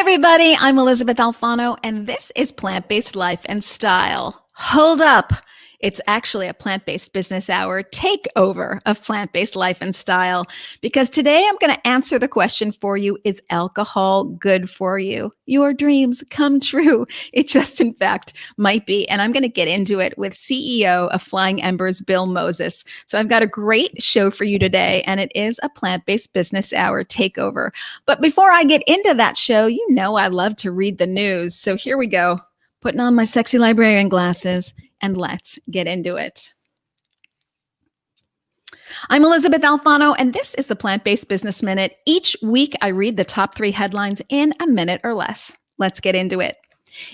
everybody, I'm Elysabeth Alfano, and this is Plant-Based Life and Style. Hold up. It's actually a Plant-Based Business Hour takeover of Plant-Based Life and Style, because today I'm going to answer the question for you, is alcohol good for you? Your dreams come true. It just, in fact, might be. And I'm going to get into it with CEO of Flying Embers, Bill Moses. So I've got a great show for you today, and it is a Plant-Based Business Hour takeover. But before I get into that show, you know I love to read the news. So here we go. Putting on my sexy librarian glasses, and let's get into it. I'm Elysabeth Alfano, and this is the Plant-Based Business Minute. Each week, I read the top 3 headlines in a minute or less. Let's get into it.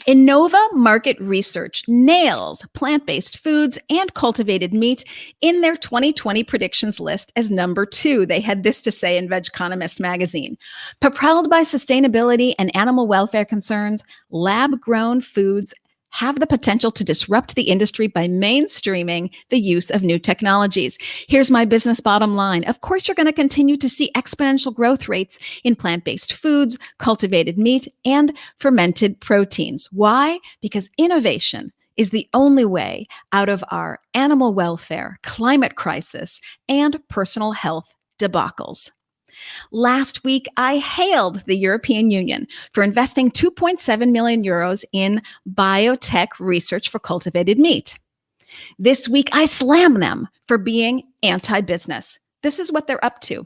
Innova Market Research nails plant-based foods and cultivated meat in their 2020 predictions list as number 2. They had this to say in Vegeconomist magazine. Propelled by sustainability and animal welfare concerns, lab-grown foods have the potential to disrupt the industry by mainstreaming the use of new technologies. Here's my business bottom line. Of course, you're going to continue to see exponential growth rates in plant-based foods, cultivated meat, and fermented proteins. Why? Because innovation is the only way out of our animal welfare, climate crisis, and personal health debacles. Last week, I hailed the European Union for investing 2.7 million euros in biotech research for cultivated meat. This week, I slam them for being anti-business. This is what they're up to.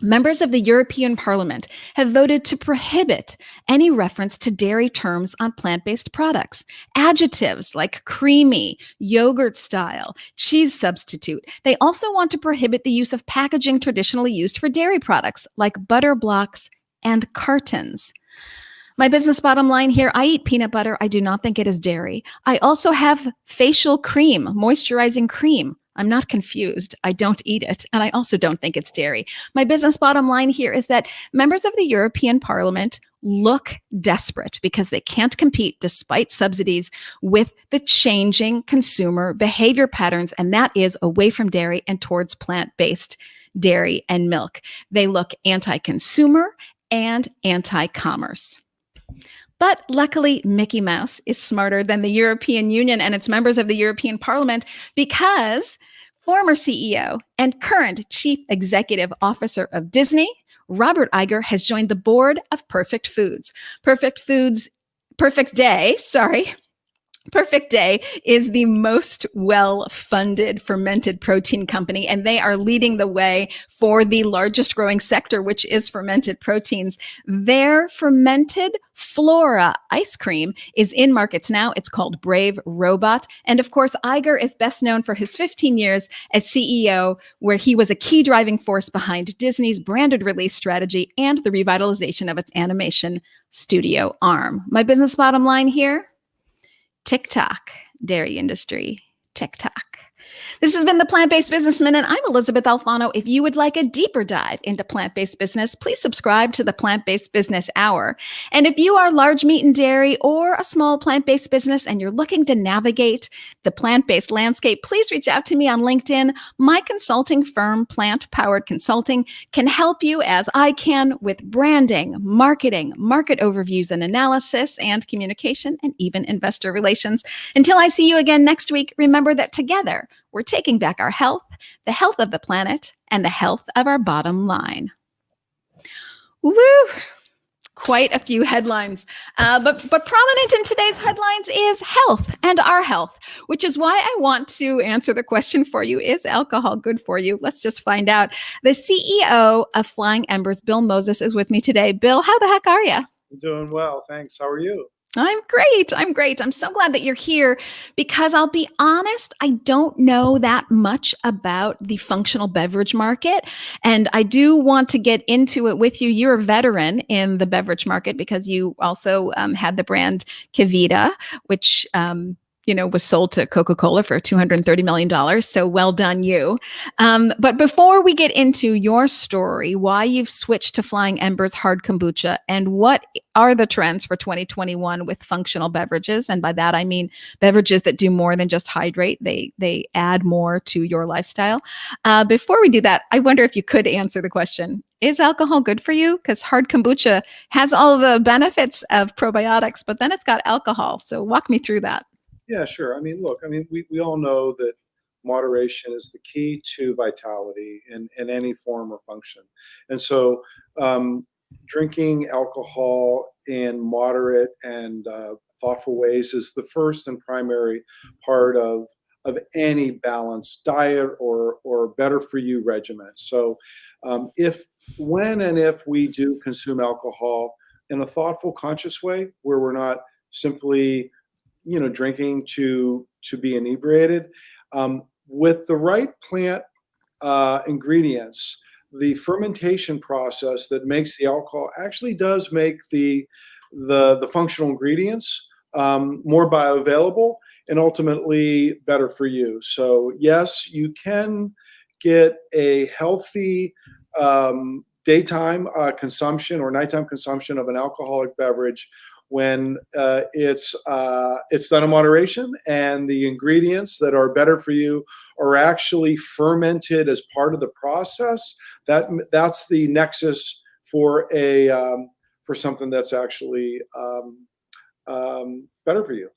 Members of the European Parliament have voted to prohibit any reference to dairy terms on plant-based products. Adjectives like creamy, yogurt style, cheese substitute. They also want to prohibit the use of packaging traditionally used for dairy products like butter blocks and cartons. My business bottom line here, I eat peanut butter. I do not think it is dairy. I also have facial cream, moisturizing cream. I'm not confused. I don't eat it. And I also don't think it's dairy. My business bottom line here is that members of the European Parliament look desperate because they can't compete despite subsidies with the changing consumer behavior patterns. And that is away from dairy and towards plant-based dairy and milk. They look anti-consumer and anti-commerce. But luckily, Mickey Mouse is smarter than the European Union and its members of the European Parliament, because former CEO and current Chief Executive Officer of Disney, Robert Iger, has joined the board of Perfect Day is the most well-funded fermented protein company, and they are leading the way for the largest growing sector, which is fermented proteins. Their fermented Flora ice cream is in markets now. It's called Brave Robot. And of course, Iger is best known for his 15 years as CEO, where he was a key driving force behind Disney's branded release strategy and the revitalization of its animation studio arm. My business bottom line here: TikTok, dairy industry, TikTok. This has been the Plant-Based Business Minute. I'm Elysabeth Alfano. If you would like a deeper dive into plant-based business, please subscribe to the Plant-Based Business Hour. And if you are large meat and dairy or a small plant-based business and you're looking to navigate the plant-based landscape, please reach out to me on LinkedIn. My consulting firm, Plant Powered Consulting, can help you as I can with branding, marketing, market overviews and analysis, and communication, and even investor relations. Until I see you again next week, remember that together, we're taking back our health, the health of the planet, and the health of our bottom line. Woo! Quite a few headlines. But prominent in today's headlines is health and our health, which is why I want to answer the question for you, is alcohol good for you? Let's just find out. The CEO of Flying Embers, Bill Moses, is with me today. Bill, how the heck are you? I'm doing well, thanks. How are you? I'm great. I'm so glad that you're here, because I'll be honest, I don't know that much about the functional beverage market. And I do want to get into it with you. You're a veteran in the beverage market because you also had the brand Kavita, which was sold to Coca-Cola for $230 million. So well done, you. But before we get into your story, why you've switched to Flying Embers hard kombucha, and what are the trends for 2021 with functional beverages, and by that I mean beverages that do more than just hydrate. They add more to your lifestyle. Before we do that, I wonder if you could answer the question: Is alcohol good for you? Because hard kombucha has all the benefits of probiotics, but then it's got alcohol. So walk me through that. Yeah, sure. Look, we all know that moderation is the key to vitality in any form or function. And so drinking alcohol in moderate and thoughtful ways is the first and primary part of any balanced diet or better for you regimen. So if when and if we do consume alcohol in a thoughtful, conscious way, where we're not simply drinking to be inebriated, with the right plant ingredients, the fermentation process that makes the alcohol actually does make the functional ingredients more bioavailable and ultimately better for you. So yes, you can get a healthy daytime consumption or nighttime consumption of an alcoholic beverage when it's done in moderation and the ingredients that are better for you are actually fermented as part of the process. That's the nexus for for something that's actually better for you.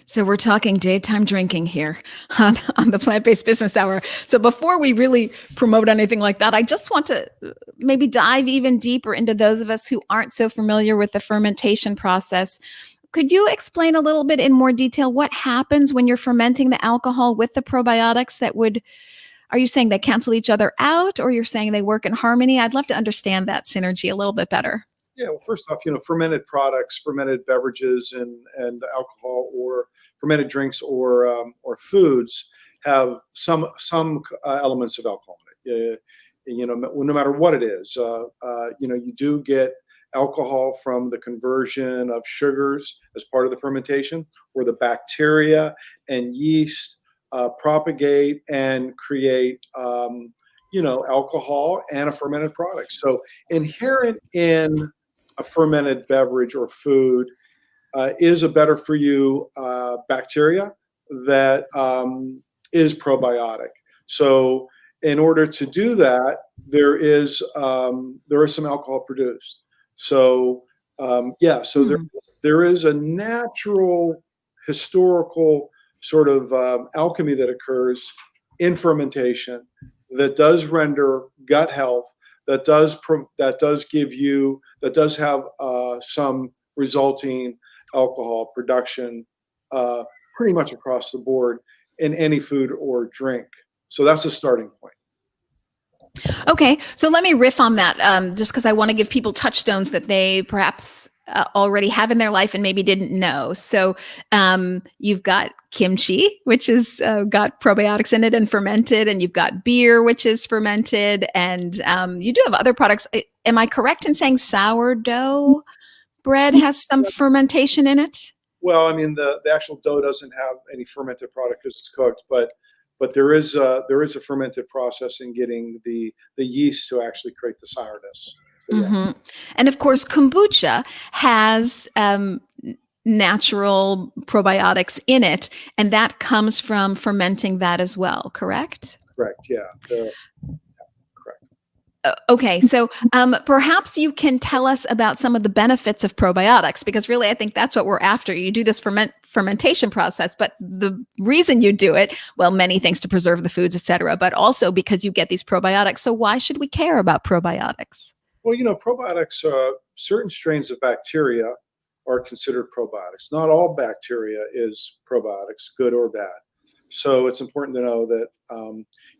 So we're talking daytime drinking here on the Plant-Based Business Hour. So before we really promote anything like that, I just want to maybe dive even deeper into those of us who aren't so familiar with the fermentation process. Could you explain a little bit in more detail what happens when you're fermenting the alcohol with the probiotics are you saying they cancel each other out, or you're saying they work in harmony? I'd love to understand that synergy a little bit better. Yeah, well, first off, fermented products, fermented beverages, and alcohol, or fermented drinks, or foods have some elements of alcohol in it. No matter what it is, you do get alcohol from the conversion of sugars as part of the fermentation, where the bacteria and yeast propagate and create alcohol and a fermented product. So inherent in a fermented beverage or food is a better for you bacteria that is probiotic. So in order to do that, there is some alcohol produced. So there is a natural historical sort of alchemy that occurs in fermentation that does render gut health, that does have some resulting alcohol production pretty much across the board in any food or drink. So that's a starting point. Okay, so let me riff on that just because I want to give people touchstones that they perhaps already have in their life and maybe didn't know. So you've got kimchi, which has got probiotics in it and fermented, and you've got beer, which is fermented, and you do have other products. Am I correct in saying sourdough bread has some fermentation in it? Well, the actual dough doesn't have any fermented product because it's cooked, but there is a fermented process in getting the yeast to actually create the sourness. So, yeah. Mm-hmm. And of course, kombucha has natural probiotics in it, and that comes from fermenting that as well, correct? Correct, yeah. Correct. Okay, so perhaps you can tell us about some of the benefits of probiotics, because really I think that's what we're after. You do this fermentation process, but the reason you do it, well, many things to preserve the foods, et cetera, but also because you get these probiotics. So why should we care about probiotics? Well, probiotics, certain strains of bacteria are considered probiotics. Not all bacteria is probiotics, good or bad. So it's important to know that,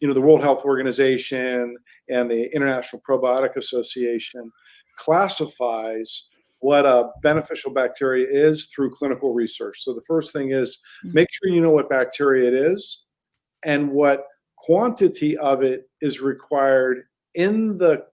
the World Health Organization and the International Probiotic Association classifies what a beneficial bacteria is through clinical research. So the first thing is make sure you know what bacteria it is and what quantity of it is required in the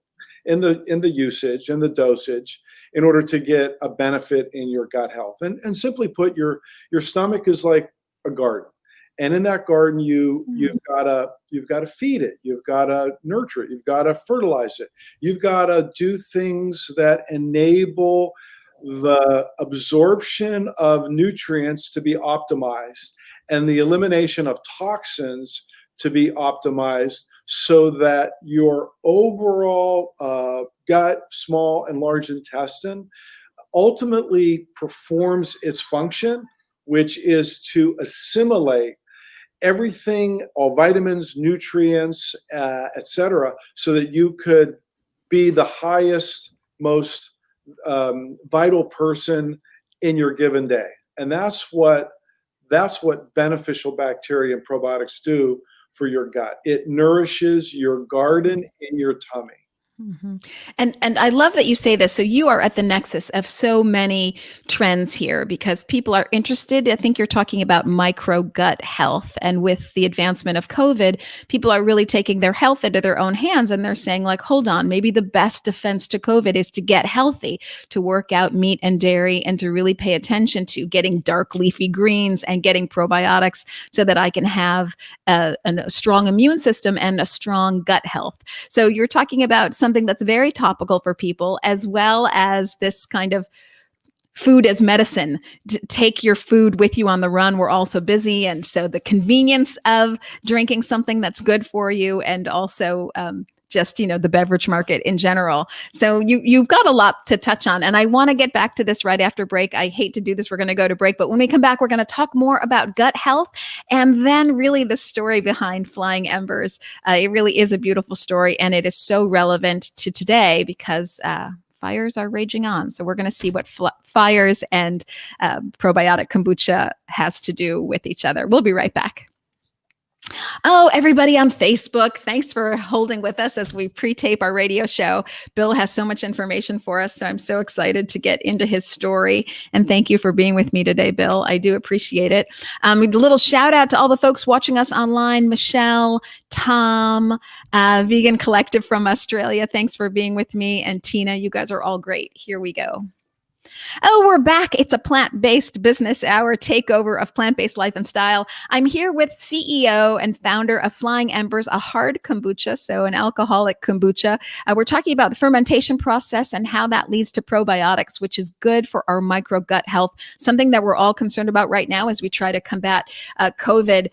usage and the dosage in order to get a benefit in your gut health. And simply put, your stomach is like a garden. And in that garden, you've got to feed it. You've got to nurture it. You've got to fertilize it. You've got to do things that enable the absorption of nutrients to be optimized and the elimination of toxins to be optimized so that your overall gut, small and large intestine ultimately performs its function, which is to assimilate everything, all vitamins, nutrients, etc., so that you could be the highest, most vital person in your given day. And that's what beneficial bacteria and probiotics do for your gut. It nourishes your garden in your tummy. Mm-hmm. And I love that you say this. So you are at the nexus of so many trends here because people are interested. I think you're talking about micro gut health. And with the advancement of COVID, people are really taking their health into their own hands. And they're saying, like, hold on, maybe the best defense to COVID is to get healthy, to work out meat and dairy, and to really pay attention to getting dark leafy greens and getting probiotics so that I can have a strong immune system and a strong gut health. So you're talking about something that's very topical for people, as well as this kind of food as medicine. Take your food with you on the run. We're all so busy. And so the convenience of drinking something that's good for you, and also just, the beverage market in general. So you've got a lot to touch on. And I want to get back to this right after break. I hate to do this. We're going to go to break. But when we come back, we're going to talk more about gut health and then really the story behind Flying Embers. It really is a beautiful story. And it is so relevant to today because fires are raging on. So we're going to see what fires and probiotic kombucha has to do with each other. We'll be right back. Oh, everybody on Facebook, thanks for holding with us as we pre-tape our radio show. Bill has so much information for us, so I'm so excited to get into his story. And thank you for being with me today, Bill. I do appreciate it. A little shout out to all the folks watching us online. Michelle, Tom, Vegan Collective from Australia. Thanks for being with me. And Tina, you guys are all great. Here we go. Oh, we're back. It's a plant-based business hour takeover of plant-based life and style. I'm here with CEO and founder of Flying Embers, a hard kombucha, so an alcoholic kombucha. We're talking about the fermentation process and how that leads to probiotics, which is good for our micro gut health, something that we're all concerned about right now as we try to combat COVID.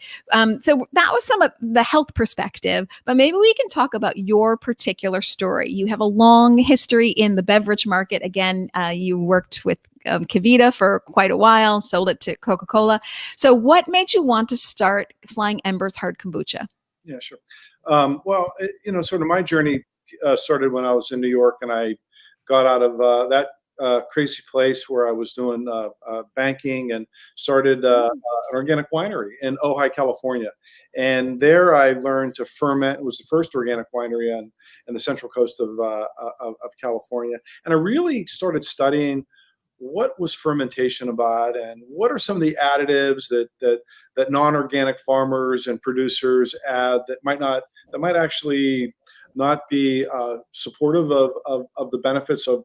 So that was some of the health perspective, but maybe we can talk about your particular story. You have a long history in the beverage market. Again, you worked with Kavita for quite a while, sold it to Coca-Cola. So what made you want to start Flying Embers Hard Kombucha? Yeah, sure. Well, sort of my journey started when I was in New York, and I got out of that crazy place where I was doing banking and started an organic winery in Ojai, California. And there I learned to ferment. It was the first organic winery on the central coast of California. And I really started studying what was fermentation about, and what are some of the additives that non-organic farmers and producers add that might actually not be supportive of the benefits of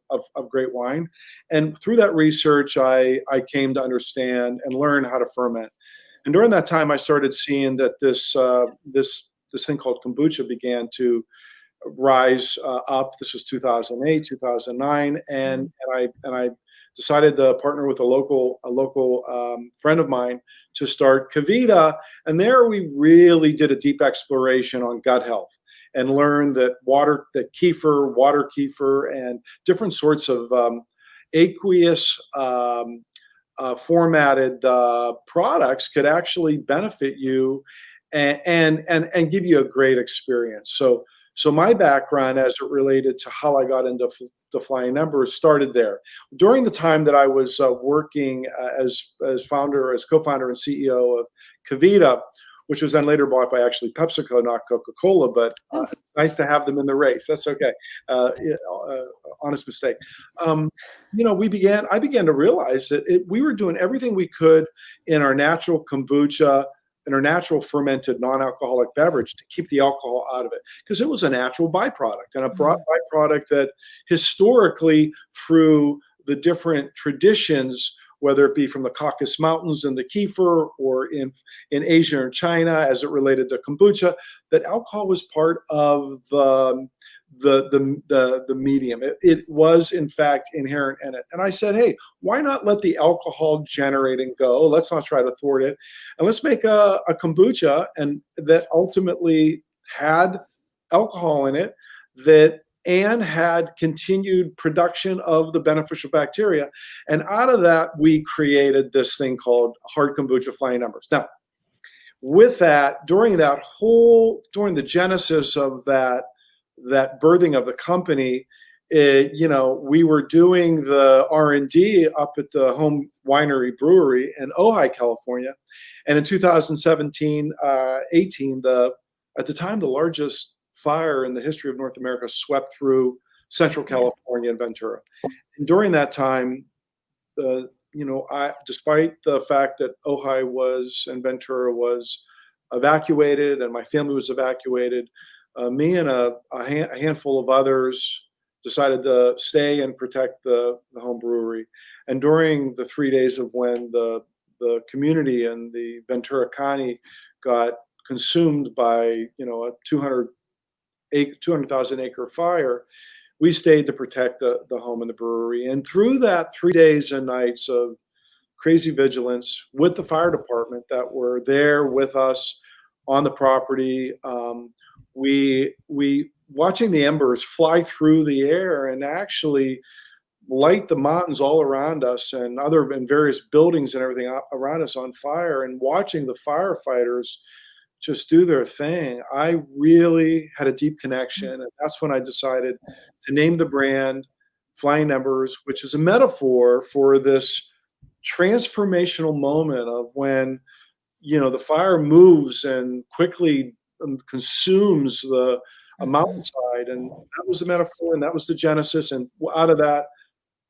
great wine. And through that research, I came to understand and learn how to ferment. And during that time, I started seeing that this thing called kombucha began to rise up. This was 2008, 2009, and I decided to partner with a local friend of mine to start Kavita. And there we really did a deep exploration on gut health and learned that water kefir, and different sorts of aqueous formatted products could actually benefit you and give you a great experience. So my background as it related to how I got into Flying Embers started there. During the time that I was working as co-founder and CEO of Kavita, which was then later bought by actually PepsiCo, not Coca-Cola, but nice to have them in the race. That's okay. Honest mistake. I began to realize that we were doing everything we could in our natural kombucha and our natural fermented non-alcoholic beverage to keep the alcohol out of it, because it was a natural byproduct, and a byproduct that historically, through the different traditions, whether it be from the Caucasus Mountains and the kefir, or in Asia and China as it related to kombucha, that alcohol was part of the medium. It was, in fact, inherent in it. And I said, hey, why not let the alcohol generating go? Let's not try to thwart it. And let's make a kombucha, and that ultimately had alcohol in it that and had continued production of the beneficial bacteria. And out of that, we created this thing called hard kombucha Flying Embers. Now, with that, during the genesis of that birthing of the company, we were doing the R&D up at the home winery brewery in Ojai, California. And in 2017, 18, at the time, the largest fire in the history of North America swept through Central California and Ventura. And during that time, despite the fact that Ojai and Ventura was evacuated and my family was evacuated, me and a handful of others decided to stay and protect the home brewery. And during the 3 days of when the community and the Ventura County got consumed by a 200,000 acre fire, we stayed to protect the home and the brewery. And through that 3 days and nights of crazy vigilance with the fire department that were there with us on the property, we watching the embers fly through the air and actually light the mountains all around us and various buildings and everything around us on fire, and watching the firefighters just do their thing, I really had a deep connection. And that's when I decided to name the brand Flying Embers, which is a metaphor for this transformational moment of when, the fire moves and quickly consumes a mountainside. And that was the metaphor, and that was the genesis. And out of that,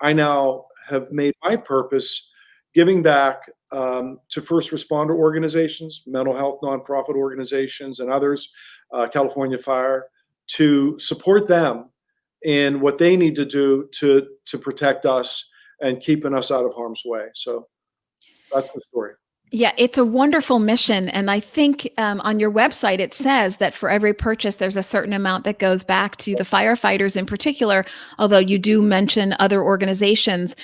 I now have made my purpose giving back to first responder organizations, mental health nonprofit organizations, and others, California Fire, to support them in what they need to do to protect us and keeping us out of harm's way. So that's the story. Yeah, it's a wonderful mission. And I think on your website, it says that for every purchase, there's a certain amount that goes back to the firefighters in particular, although you do mention other organizations.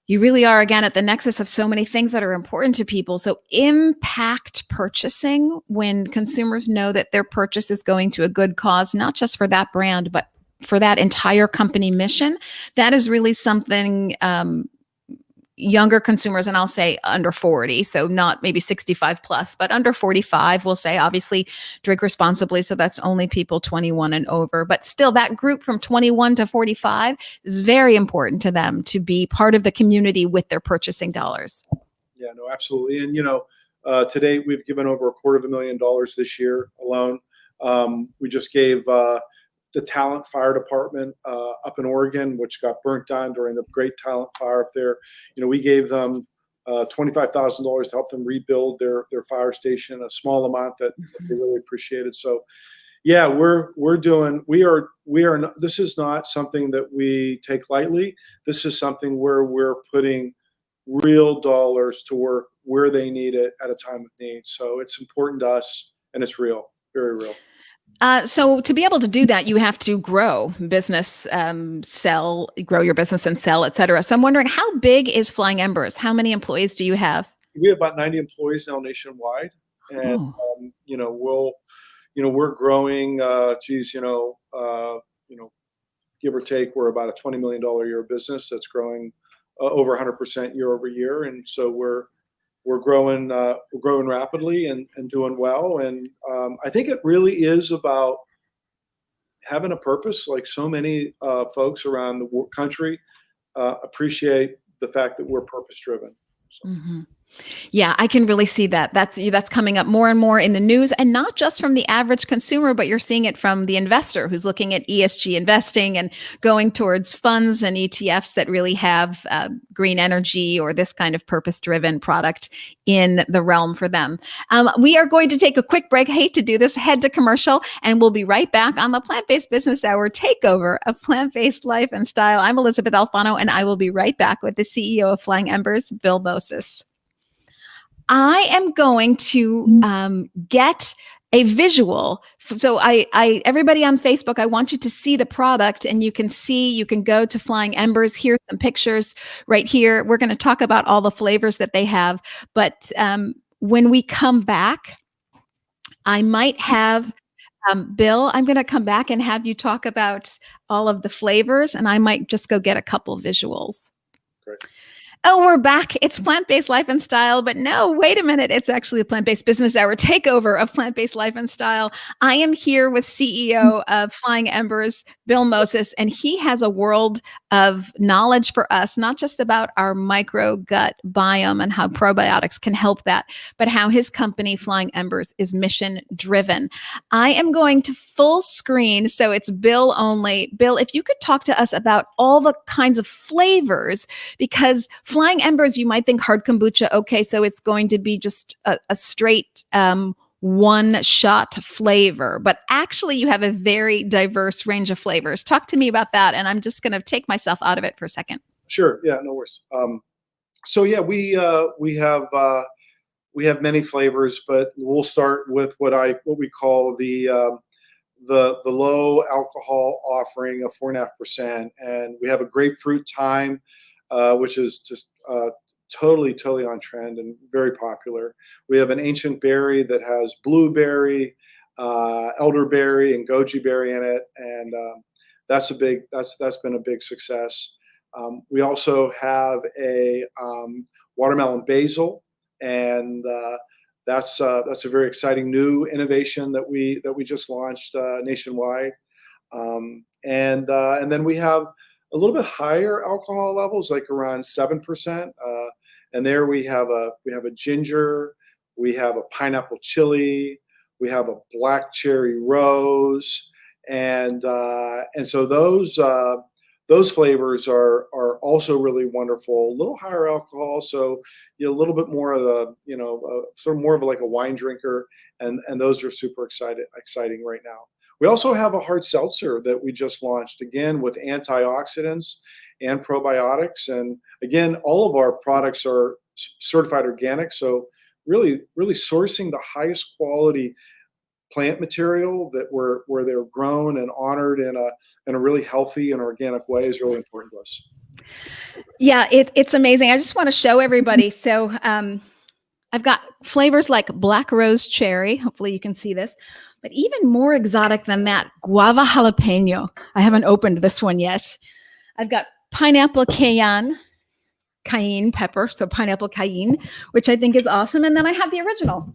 You really are, again, at the nexus of so many things that are important to people. So impact purchasing, when consumers know that their purchase is going to a good cause, not just for that brand, but for that entire company mission, that is really something younger consumers, and I'll say under 40, so not maybe 65 plus, but under 45, we'll say, obviously drink responsibly. So that's only people 21 and over, but still that group from 21 to 45 is very important to them to be part of the community with their purchasing dollars. Yeah, no, absolutely. And, today we've given over $250,000 this year alone. We just gave the Talent Fire Department up in Oregon, which got burnt down during the Great Talent Fire up there. We gave them $25,000 to help them rebuild their fire station, a small amount that they really appreciated. So, yeah, this is not something that we take lightly. This is something where we're putting real dollars to work where they need it at a time of need. So it's important to us, and it's real, very real. So to be able to do that, you have to grow business, grow your business and sell, et cetera. So I'm wondering, how big is Flying Embers? How many employees do you have? We have about 90 employees now nationwide. And, we're growing, give or take, we're about a $20 million a year business that's growing over 100% year over year. And so we're growing rapidly and doing well. And I think it really is about having a purpose. Like so many folks around the country appreciate the fact that we're purpose driven. So. Mm-hmm. Yeah, I can really see that. That's coming up more and more in the news, and not just from the average consumer, but you're seeing it from the investor who's looking at ESG investing and going towards funds and ETFs that really have green energy or this kind of purpose-driven product in the realm for them. We are going to take a quick break. I hate to do this, head to commercial, and we'll be right back on the Plant-Based Business Hour takeover of plant-based life and style. I'm Elysabeth Alfano, and I will be right back with the CEO of Flying Embers, Bill Moses. I am going to get a visual. So everybody on Facebook, I want you to see the product, and you can go to Flying Embers. Here's some pictures right here. We're going to talk about all the flavors that they have. But when we come back, I might have Bill, I'm going to come back and have you talk about all of the flavors, and I might just go get a couple visuals. Great. Oh, we're back. It's Plant-Based Life and Style, but no, wait a minute. It's actually a Plant-Based Business Hour takeover of Plant-Based Life and Style. I am here with CEO of Flying Embers, Bill Moses, and he has a world of knowledge for us, not just about our micro gut biome and how probiotics can help that, but how his company, Flying Embers, is mission driven. I am going to full screen, so it's Bill only. Bill, if you could talk to us about all the kinds of flavors, because Flying Embers, you might think hard kombucha, okay, so it's going to be just a straight one shot flavor, but actually you have a very diverse range of flavors. Talk to me about that, and I'm just going to take myself out of it for a second. Sure. Yeah, no worries. So yeah, we have many flavors, but we'll start with what we call the low alcohol offering of 4.5%, and we have a grapefruit thyme, which is just totally on trend and very popular. We have an ancient berry that has blueberry, elderberry, and goji berry in it, and that's been a big success. We also have a watermelon basil, and that's a very exciting new innovation that we just launched nationwide. And then we have a little bit higher alcohol levels, like around 7%. And there we have a ginger, we have a pineapple chili, we have a black cherry rose, and so those flavors are also really wonderful. A little higher alcohol, so a little bit more of the sort of more of like a wine drinker, and those are super exciting right now. We also have a hard seltzer that we just launched, again, with antioxidants and probiotics. And again, all of our products are certified organic. So really sourcing the highest quality plant material that where they're grown and honored in a really healthy and organic way is really important to us. Yeah, it's amazing. I just want to show everybody. So I've got flavors like black rose cherry. Hopefully you can see this. But even more exotic than that, guava jalapeno. I haven't opened this one yet. I've got pineapple cayenne pepper, so pineapple cayenne, which I think is awesome. And then I have the original,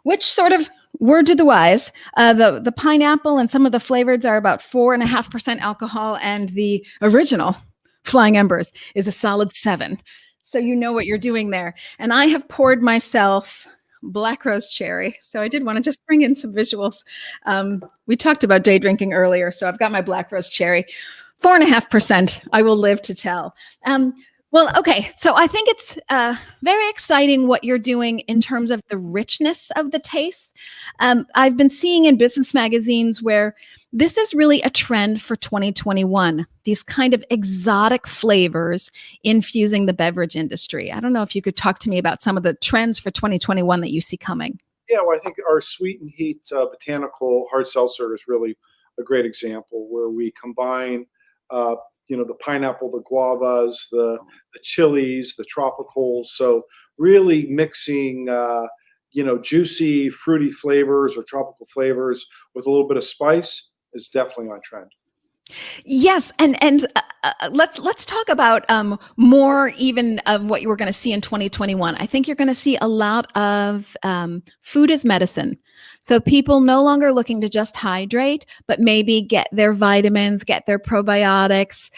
which sort of word to the wise. The pineapple and some of the flavors are about 4.5% alcohol, and the original Flying Embers is a solid 7. So you know what you're doing there. And I have poured myself black rose cherry. So I did want to just bring in some visuals. We talked about day drinking earlier, so I've got my black rose cherry, 4.5%. I will live to tell. Well, okay. So I think it's very exciting what you're doing in terms of the richness of the taste. I've been seeing in business magazines where this is really a trend for 2021, these kind of exotic flavors infusing the beverage industry. I don't know if you could talk to me about some of the trends for 2021 that you see coming. Yeah, well, I think our Sweet and Heat botanical hard seltzer is really a great example where we combine the pineapple, the guavas, the chilies, the tropicals. So really mixing, juicy, fruity flavors or tropical flavors with a little bit of spice is definitely on trend. Yes, and let's talk about more even of what you were going to see in 2021. I think you're going to see a lot of food as medicine. So people no longer looking to just hydrate, but maybe get their vitamins, get their probiotics,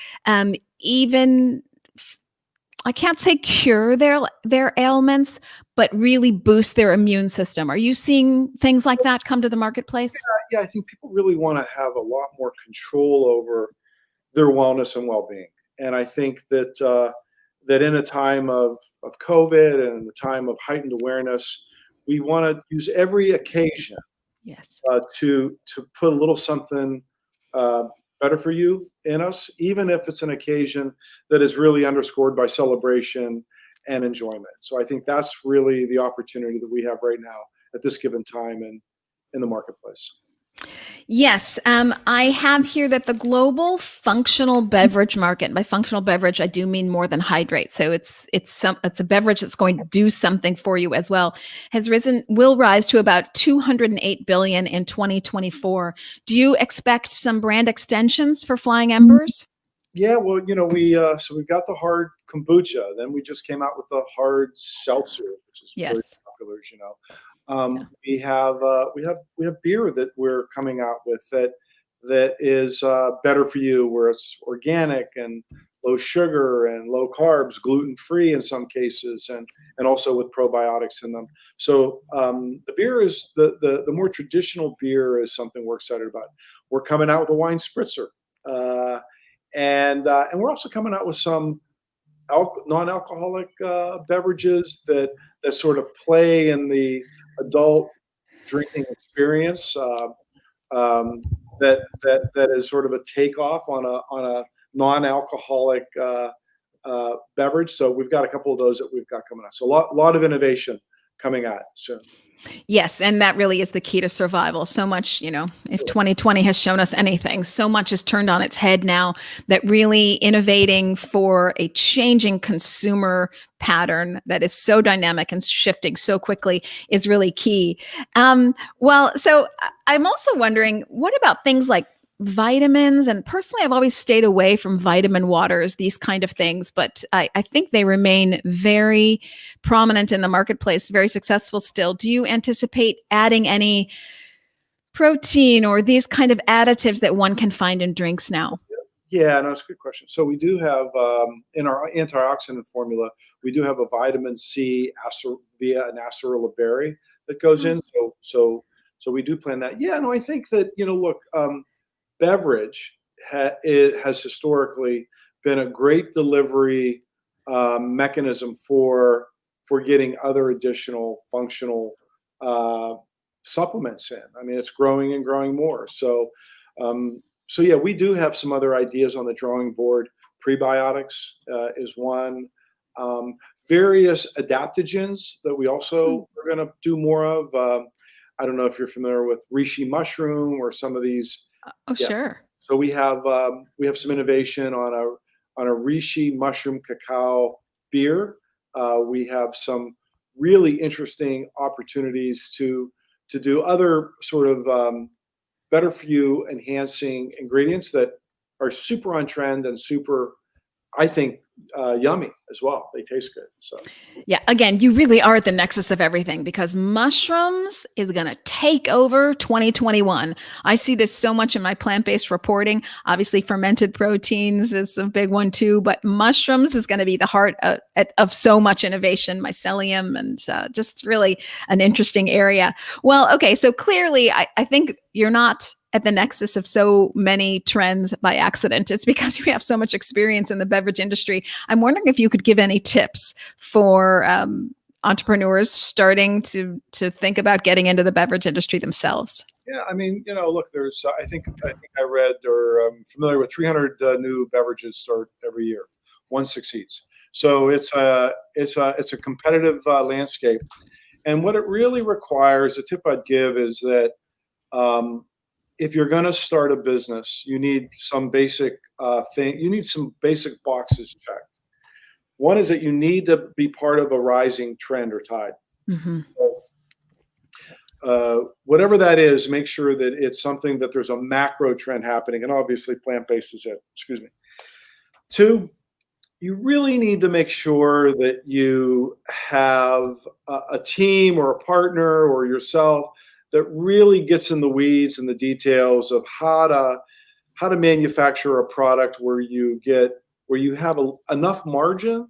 even I can't say cure their ailments, but really boost their immune system. Are you seeing things like that come to the marketplace? Yeah, I think people really want to have a lot more control over their wellness and well-being. And I think that that in a time of COVID and in the time of heightened awareness, we want to use every occasion Yes. to put a little something better for you in us, even if it's an occasion that is really underscored by celebration and enjoyment. So I think that's really the opportunity that we have right now at this given time in the marketplace. Yes, I have here that the global functional beverage market, and by functional beverage, I do mean more than hydrate. So it's a beverage that's going to do something for you as well. Will rise to about 208 billion in 2024. Do you expect some brand extensions for Flying Embers? Yeah, well, so we've got the hard kombucha. Then we just came out with the hard seltzer, which is very Yes. popular, as you know. Yeah. We have beer that we're coming out with that is better for you, where it's organic and low sugar and low carbs, gluten free in some cases, and also with probiotics in them. So the beer is the more traditional beer is something we're excited about. We're coming out with a wine spritzer. And we're also coming out with some non-alcoholic beverages that sort of play in the adult drinking experience. That is sort of a takeoff on a non-alcoholic beverage. So we've got a couple of those that we've got coming out. So a lot of innovation coming out soon. Yes, and that really is the key to survival. So much, if 2020 has shown us anything, so much is turned on its head now that really innovating for a changing consumer pattern that is so dynamic and shifting so quickly is really key. I'm also wondering, what about things like vitamins? And personally, I've always stayed away from vitamin waters, these kind of things, but I think they remain very prominent in the marketplace, very successful still. Do you anticipate adding any protein or these kind of additives that one can find in drinks now? Yeah, no, it's a good question. So we do have in our antioxidant formula, we do have a vitamin C via an acerola berry that goes in. So we do plan that. Yeah, no, I think that look, beverage has historically been a great delivery mechanism for getting other additional functional supplements in. I mean, it's growing and growing more. So yeah, we do have some other ideas on the drawing board. Prebiotics is one. Various adaptogens that we also are going to do more of. I don't know if you're familiar with reishi mushroom or some of these. Oh, Yeah. sure. So we have some innovation on a reishi mushroom cacao beer. We have some really interesting opportunities to do other sort of better for you enhancing ingredients that are super on trend and super, I think, yummy as well. They taste good. So Yeah, again, you really are at the nexus of everything because mushrooms is going to take over 2021. I see this so much in my plant-based reporting. Obviously, fermented proteins is a big one too, but mushrooms is going to be the heart of so much innovation, mycelium, and just really an interesting area. Well, okay, so clearly, I think you're not at the nexus of so many trends by accident. It's because you have so much experience in the beverage industry. I'm wondering if you could give any tips for entrepreneurs starting to think about getting into the beverage industry themselves. yeah, I mean, look, there's I read or I'm familiar with 300 new beverages start every year. One succeeds. So it's a competitive landscape, and what it really requires, the tip I'd give is that. If you're going to start a business, you need some basic You need some basic boxes checked. One is that you need to be part of a rising trend or tide. Mm-hmm. Whatever that is, make sure that it's something that there's a macro trend happening, and obviously plant-based is it. Excuse me. Two, you really need to make sure that you have a team or a partner or yourself that really gets in the weeds and the details of how to manufacture a product where you have enough margin,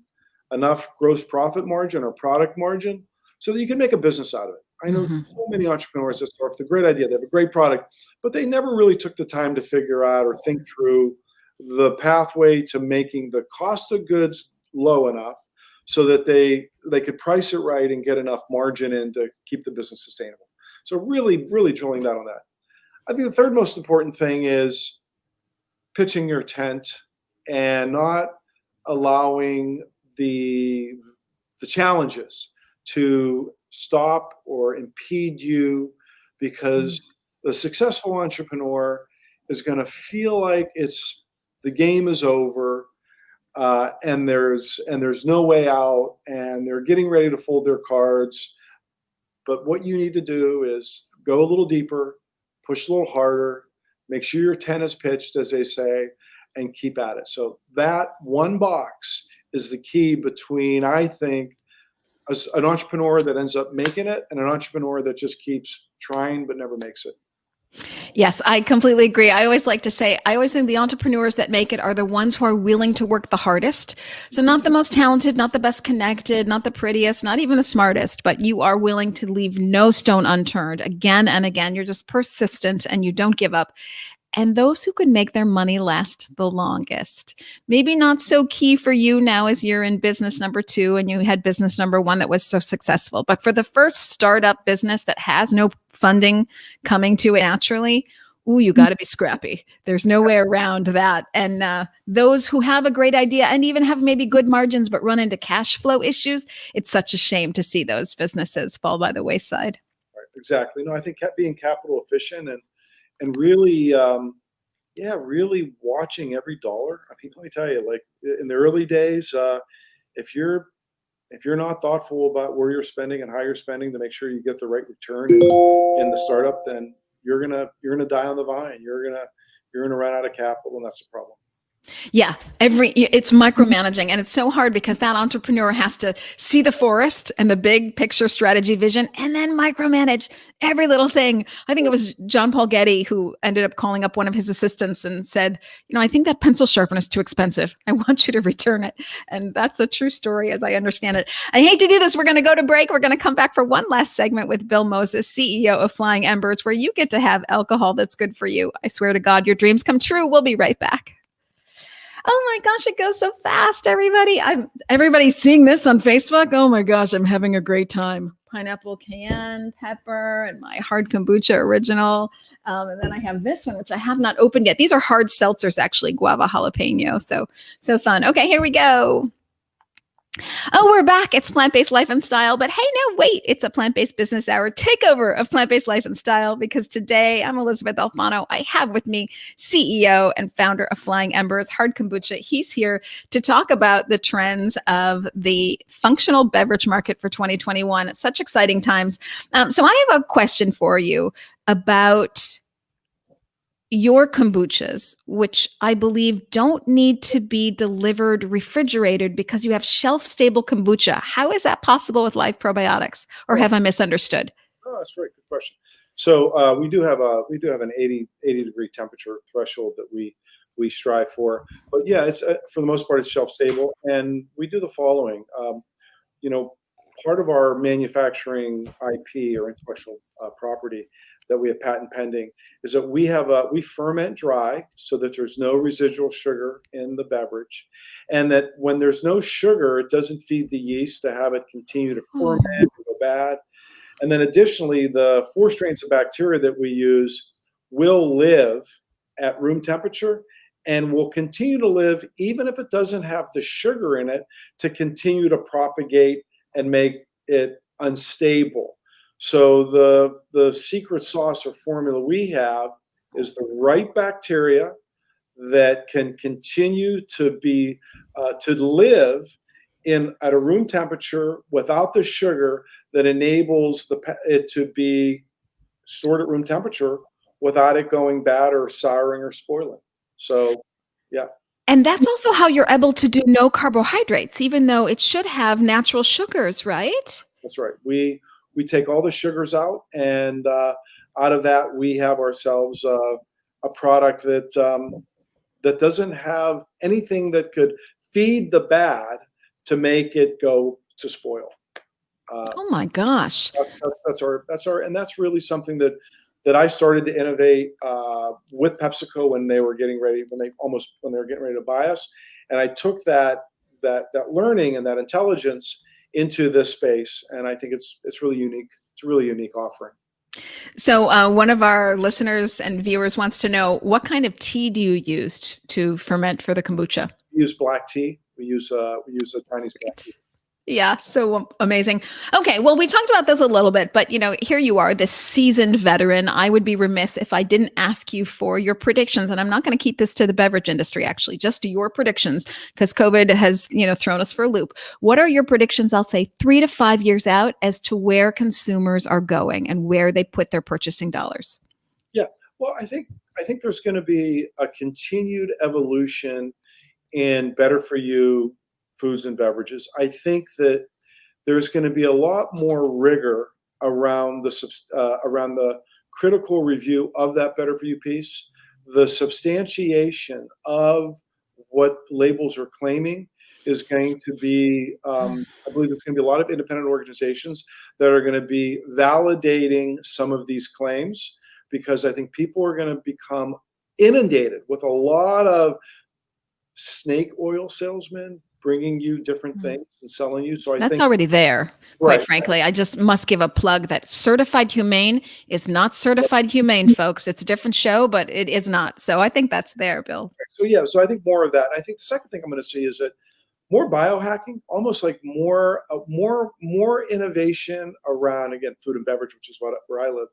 enough gross profit margin or product margin, so that you can make a business out of it. I know so many entrepreneurs that start with a great idea, they have a great product, but they never really took the time to figure out or think through the pathway to making the cost of goods low enough so that they could price it right and get enough margin in to keep the business sustainable. So really, really drilling down on that. I think the third most important thing is pitching your tent and not allowing the challenges to stop or impede you, because the successful entrepreneur is going to feel like the game is over, and there's no way out, and they're getting ready to fold their cards. But what you need to do is go a little deeper, push a little harder, make sure your tent is pitched, as they say, and keep at it. So that one box is the key between, I think, an entrepreneur that ends up making it and an entrepreneur that just keeps trying but never makes it. Yes, I completely agree. I always like to say, I always think the entrepreneurs that make it are the ones who are willing to work the hardest. So not the most talented, not the best connected, not the prettiest, not even the smartest, but you are willing to leave no stone unturned again and again. You're just persistent and you don't give up. And those who can make their money last the longest. Maybe not so key for you now as you're in business number 2 and you had business number 1 that was so successful. But for the first startup business that has no funding coming to it naturally, you got to be scrappy. There's no way around that. And those who have a great idea and even have maybe good margins but run into cash flow issues, it's such a shame to see those businesses fall by the wayside. Right, exactly. No, I think being capital efficient and really, really watching every dollar. I mean, let me tell you, like in the early days, if you're not thoughtful about where you're spending and how you're spending to make sure you get the right return in the startup, then you're gonna die on the vine. You're gonna run out of capital, and that's the problem. Yeah, it's micromanaging, and it's so hard because that entrepreneur has to see the forest and the big picture strategy vision and then micromanage every little thing. I think it was John Paul Getty who ended up calling up one of his assistants and said, I think that pencil sharpener is too expensive. I want you to return it. And that's a true story as I understand it. I hate to do this. We're going to go to break. We're going to come back for one last segment with Bill Moses, CEO of Flying Embers, where you get to have alcohol that's good for you. I swear to God, your dreams come true. We'll be right back. Oh my gosh, it goes so fast, everybody. Everybody's seeing this on Facebook. Oh my gosh, I'm having a great time. Pineapple cayenne pepper and my hard kombucha original. And then I have this one, which I have not opened yet. These are hard seltzers, actually, guava jalapeno. So fun. Okay, here we go. Oh, we're back. It's Plant-Based Life and Style. But hey, no, wait. It's a Plant-Based Business Hour takeover of Plant-Based Life and Style because today I'm Elysabeth Alfano. I have with me CEO and founder of Flying Embers, Hard Kombucha. He's here to talk about the trends of the functional beverage market for 2021. Such exciting times. So I have a question for you about your kombuchas, which I believe don't need to be delivered refrigerated because you have shelf-stable kombucha. How is that possible with live probiotics, or have I misunderstood? Oh, that's a very good question. So we do have an 80 degree temperature threshold that we strive for. But yeah, it's for the most part it's shelf-stable, and we do the following. Part of our manufacturing IP or intellectual property that we have patent pending is that we ferment dry so that there's no residual sugar in the beverage, and that when there's no sugar, it doesn't feed the yeast to have it continue to ferment or go bad. And then additionally, the 4 strains of bacteria that we use will live at room temperature and will continue to live even if it doesn't have the sugar in it to continue to propagate and make it unstable. So the secret sauce or formula we have is the right bacteria that can continue to be to live at a room temperature without the sugar that enables it to be stored at room temperature without it going bad or souring or spoiling. So, yeah. And that's also how you're able to do no carbohydrates, even though it should have natural sugars, right? That's right. We take all the sugars out, and out of that, we have ourselves a product that doesn't have anything that could feed the bad to make it go to spoil. Oh my gosh! That's our, and that's really something that I started to innovate with PepsiCo when they were getting ready to buy us, and I took that learning and that intelligence into this space, and I think it's really unique. It's a really unique offering. So one of our listeners and viewers wants to know, what kind of tea do you use to ferment for the kombucha? We use black tea. We use a Chinese black tea. Yeah, so amazing. Okay, well, we talked about this a little bit, but here you are, this seasoned veteran. I would be remiss if I didn't ask you for your predictions, and I'm not going to keep this to the beverage industry, actually, just your predictions, because COVID has, thrown us for a loop. What are your predictions? I'll say 3 to 5 years out as to where consumers are going and where they put their purchasing dollars. Yeah. Well, I think there's going to be a continued evolution in better for you foods and beverages. I think that there's going to be a lot more rigor around around the critical review of that better for you piece, the substantiation of what labels are claiming is going to be. I believe there's going to be a lot of independent organizations that are going to be validating some of these claims because I think people are going to become inundated with a lot of snake oil salesmen bringing you different things and selling you. So I That's think already there, quite right. frankly. I just must give a plug that certified humane is not certified humane, folks. It's a different show, but it is not. So I think that's there, Bill. So yeah, so I think more of that. I think the second thing I'm going to see is that more biohacking, almost like more innovation around again food and beverage, which is where I live,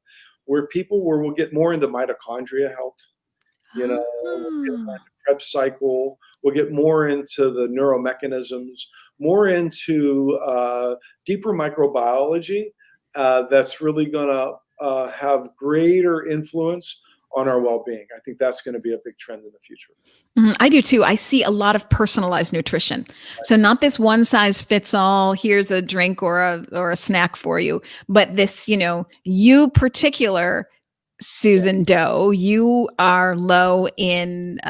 where we'll get more into mitochondria health. We'll get more Ah. into Krebs cycle. We'll get more into the neuromechanisms, more into deeper microbiology that's really going to have greater influence on our well-being. I think that's going to be a big trend in the future. I do too. I see a lot of personalized nutrition. So not this one size fits all, here's a drink or a snack for you, but this, you particular Susan Doe, you are low in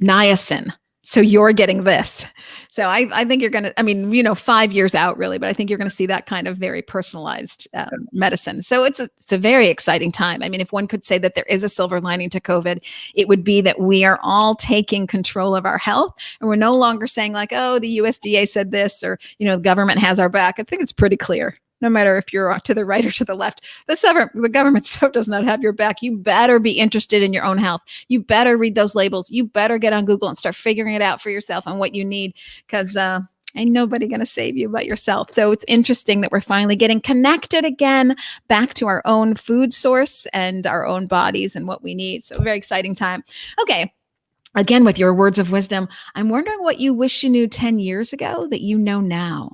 niacin. So you're getting this. So I think you're going to, 5 years out really, but I think you're going to see that kind of very personalized medicine. So it's a very exciting time. I mean, if one could say that there is a silver lining to COVID, it would be that we are all taking control of our health and we're no longer saying like, oh, the USDA said this or, the government has our back. I think it's pretty clear. No matter if you're to the right or to the left, the government so does not have your back. You better be interested in your own health. You better read those labels. You better get on Google and start figuring it out for yourself and what you need because ain't nobody going to save you but yourself. So it's interesting that we're finally getting connected again back to our own food source and our own bodies and what we need. So very exciting time. Okay. Again, with your words of wisdom, I'm wondering what you wish you knew 10 years ago that you know now.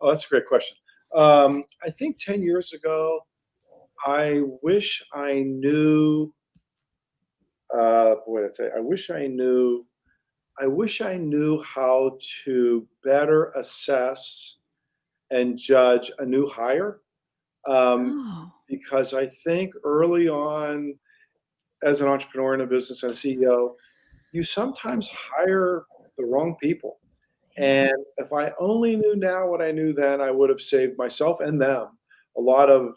Oh, that's a great question. I think 10 years ago, I wish I knew. I wish I knew how to better assess and judge a new hire. Oh. Because I think early on, as an entrepreneur in a business and a CEO, you sometimes hire the wrong people. And if I only knew now what I knew then, I would have saved myself and them a lot of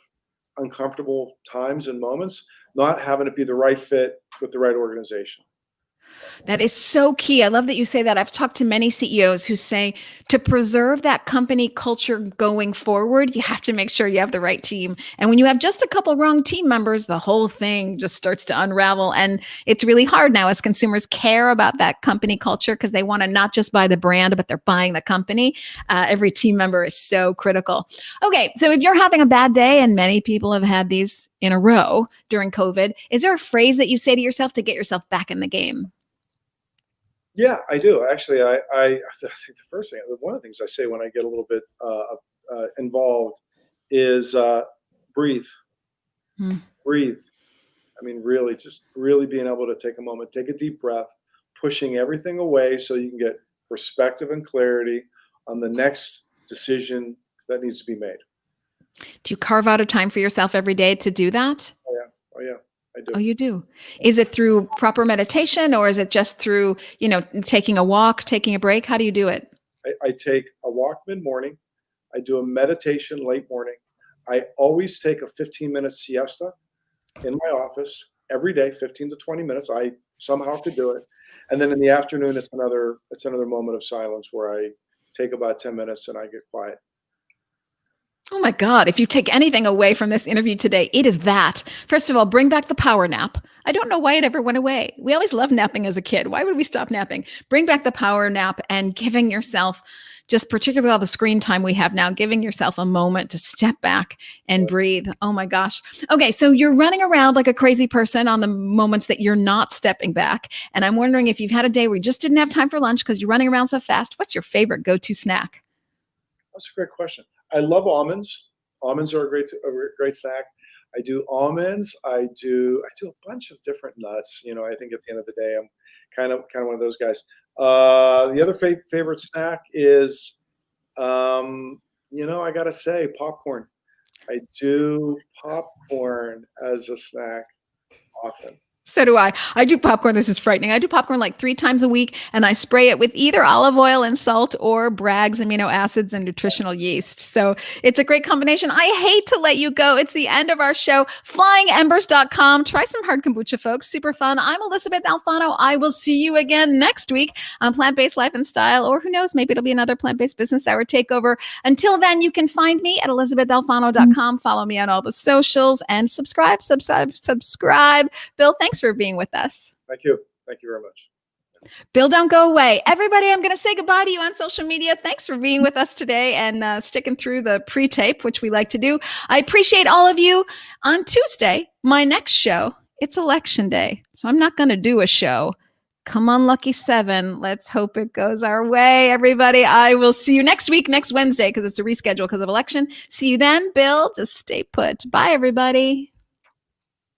uncomfortable times and moments, not having to be the right fit with the right organization. That is so key. I love that you say that. I've talked to many CEOs who say to preserve that company culture going forward, you have to make sure you have the right team. And when you have just a couple wrong team members, the whole thing just starts to unravel. And it's really hard now as consumers care about that company culture because they want to not just buy the brand, but they're buying the company. Every team member is so critical. Okay, so if you're having a bad day, and many people have had these in a row during COVID, is there a phrase that you say to yourself to get yourself back in the game? Yeah, I do. Actually, I think one of the things I say when I get a little bit involved is breathe, Hmm. breathe. I mean, really, just really being able to take a moment, take a deep breath, pushing everything away so you can get perspective and clarity on the next decision that needs to be made. Do you carve out a time for yourself every day to do that? Oh yeah, I do. Oh, you do. Is it through proper meditation or is it just through, taking a walk, taking a break? How do you do it? I take a walk mid-morning. I do a meditation late morning. I always take a 15-minute siesta in my office every day, 15 to 20 minutes. I somehow could do it. And then in the afternoon, it's another moment of silence where I take about 10 minutes and I get quiet. Oh my God. If you take anything away from this interview today, it is that. First of all, bring back the power nap. I don't know why it ever went away. We always loved napping as a kid. Why would we stop napping? Bring back the power nap and giving yourself, just particularly all the screen time we have now, giving yourself a moment to step back and breathe. Oh my gosh. Okay. So you're running around like a crazy person on the moments that you're not stepping back. And I'm wondering if you've had a day where you just didn't have time for lunch because you're running around so fast. What's your favorite go-to snack? That's a great question. I love almonds. Almonds are a great snack. I do almonds. I do a bunch of different nuts. I think at the end of the day, I'm kind of one of those guys. The other favorite snack is, I gotta say, popcorn. I do popcorn as a snack often. So do I. I do popcorn. This is frightening. I do popcorn like 3 times a week, and I spray it with either olive oil and salt or Bragg's amino acids and nutritional yeast. So it's a great combination. I hate to let you go. It's the end of our show. FlyingEmbers.com. Try some hard kombucha, folks. Super fun. I'm Elysabeth Alfano. I will see you again next week on Plant-Based Life and Style, or who knows, maybe it'll be another Plant-Based Business Hour takeover. Until then, you can find me at ElysabethAlfano.com. Follow me on all the socials and subscribe. Bill, thanks for being with us. Thank you. Thank you very much. Bill, don't go away. Everybody, I'm going to say goodbye to you on social media. Thanks for being with us today and sticking through the pre-tape, which we like to do. I appreciate all of you. On Tuesday, my next show, it's election day, so I'm not going to do a show. Come on, Lucky 7. Let's hope it goes our way, everybody. I will see you next week, next Wednesday, because it's a reschedule because of election. See you then, Bill. Just stay put. Bye, everybody.